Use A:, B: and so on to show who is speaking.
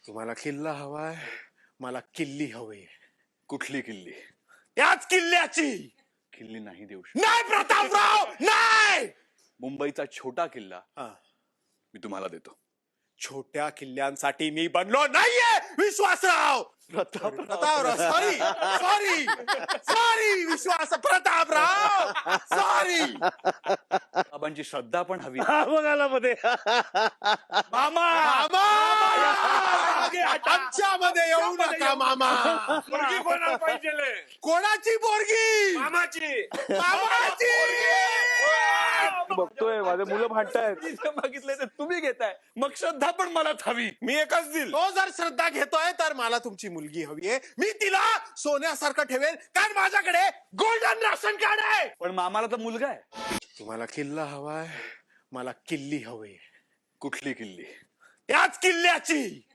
A: तुम्हाला किल्ला हवाय, मला किल्ली हवी.
B: कुठली किल्ली?
A: त्याच किल्ल्याची.
B: किल्ली नाही देऊ शकत.
A: नाही प्रतापराव, नाही.
B: मुंबईचा छोटा किल्ला
A: हा.
B: मी तुम्हाला देतो.
A: छोट्या किल्ल्यांसाठी मी बनलो नाहीये Vishwasrao. Prataprao sorry sorry sorry Vishwas Prataprao sorry.
B: बाबांची श्रद्धा पण हवी.
C: बघायला मध्ये
A: मामा मामा आमच्यामध्ये येऊ नका मामा.
C: पोरगी कोणाला पाहिजे?
A: कोणाची पोरगी?
C: मामाची.
A: मामाची.
C: बघतोय माझे मुलं भांडतायत.
B: जे मागितलंय ते तुम्ही घेताय, मग श्रद्धा पण मलाच हवी.
C: मी एकच दिल.
A: तो जर श्रद्धा घेतोय तर मला तुमची मुलगी हवी आहे. मी तिला सोन्यासारखं ठेवेल, कारण माझ्याकडे गोल्डन राशन कार्ड आहे.
B: पण मामाला तर मुलगा आहे.
A: तुम्हाला किल्ला हवाय, मला किल्ली हवी.
B: कुठली किल्ली?
A: त्याच किल्ल्याची.